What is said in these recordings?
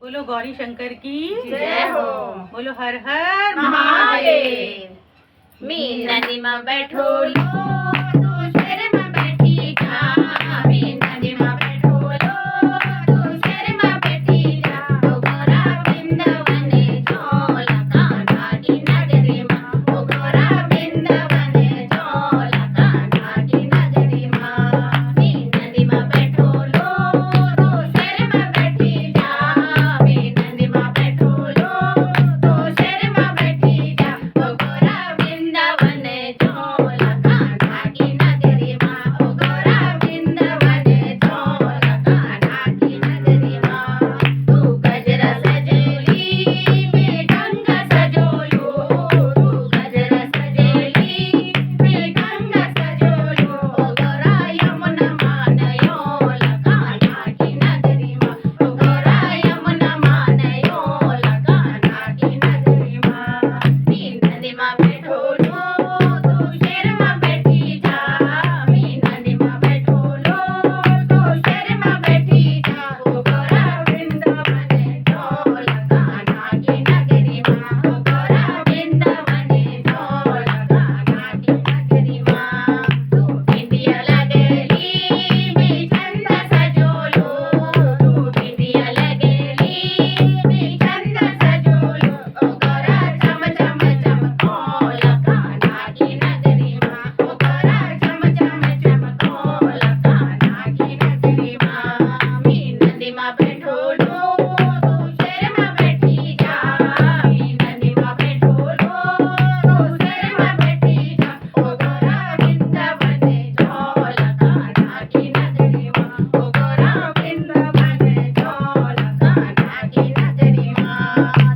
बोलो गौरी शंकर की जय हो। बोलो हर हर महादेव। मी नदी में बैठोलो तू शेर में बैठी जा। मी नदी में बैठोलो तू शेर में बैठी जा। ओ गोरा वृंदावन झोला कान्हा की नगरी में। ओ गोरा वृंदावन झोला कान्हा की नगरी में। मी नदी में बैठोलो तू शेर में बैठी जा। मी नदी में बैठोलो तू शेर में बैठी जा। ओ गोरा वृंदावन झोला कान्हा की नगरी में। ओ गोरा वृंदावन झोला कान्हा की नगरी में। तू गजरा सजेली मी ढंग सजोलू। तू गजरा सजेली मी ढंग सजोलू। ओ गोरा यमुना मानयोला कान्हा की नगरी में। ओ गोरा यमुना मानयोला कान्हा की नगरी में। मी नदी में बैठोलो तू शेर में बैठी जा। मी नदी में बैठोलो तू शेर में बैठी जा। ओ गोरा वृंदावन झोला कान्हा की नगरी में। ओ गोरा वृंदावन झोला कान्हा की नगरी में। तू बिंदिया लगेली मी चंद सजोलू। तू बिंदिया लगेली मी चंद सजोलू। ओ गोरा चम चम चमकोला कान्हा की नगरी में। ओ गोरा चम चम चमकोला कान्हा की नगरी में। मी नदी में बैठोलो तू शेर में बैठी जा। मी नदी में बैठोलो तू शेर में बैठी जा। ओ गोरा वृंदावन झोला कान्हा की नगरी में। ओ गोरा वृंदावन झोला कान्हा की नगरी में।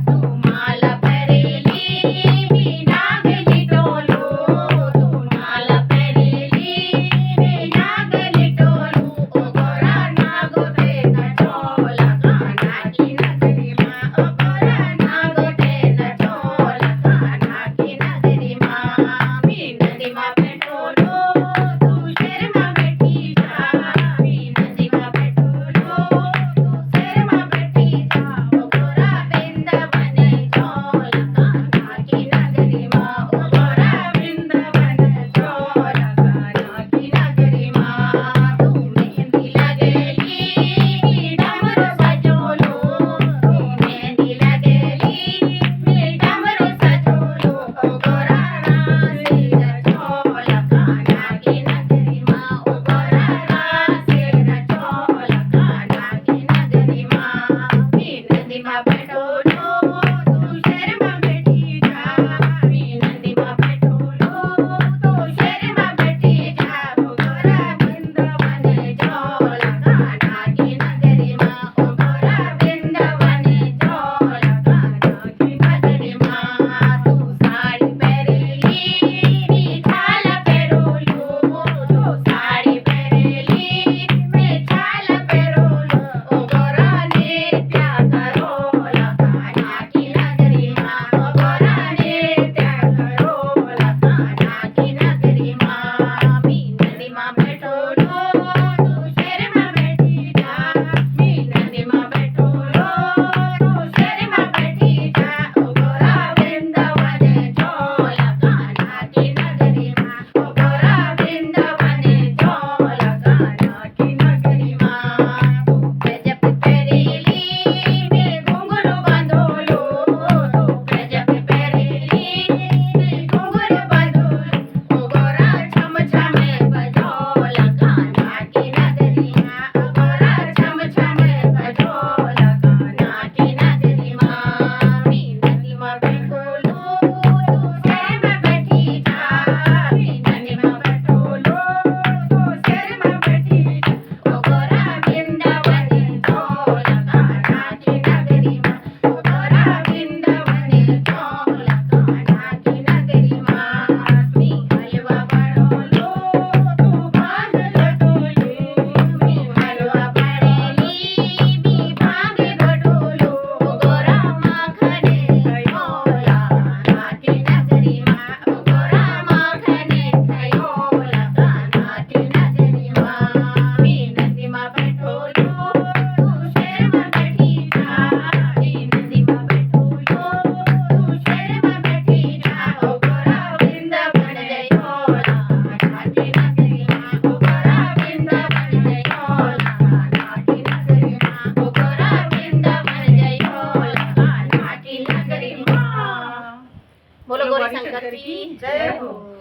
तू माला परेली मी नागली टोलू। तू माला परेली मी नागली टोलू। ओ गोरा नागोटे न झोला कान्हा की नगरी में। ओ गोरा नागोटे न झोला कान्हा की नगरी में। मी नदी में बैठोलो तू शेर में बैठी जा। मी नदी में बैठोलो तू शेर में बैठी जा। ओ गोरा वृंदावन झोला कान्हा की नगरी में। ओ गोरा वृंदावन झोला कान्हा की नगरी में। तू मेहंदी लगेली मी डमरू सजोलू। तू मेहंदी लगेली मी डमरू सजोलू। ओ गोरा रासेर झोला कान्हा की नगरी में। ओ गोरा रासेर झोला कान्हा की नगरी में। मी नदी में बैठोलो तू शेर में बैठी जा। मी नदी में बैठोलो तू शेर में बैठी जा। ओ गोरा वृंदावन झोला कान्हा की नगरी में। ओ गोरा वृंदावन झोला कान्हा की नगरी में। तू साड़ी पहरेली मी छाल पहरोलू। तू साड़ी पहरेली मी छाल पहरोलू। ओ गोरा नृत्य करोला बोलो गौरी शंकर की जय हो।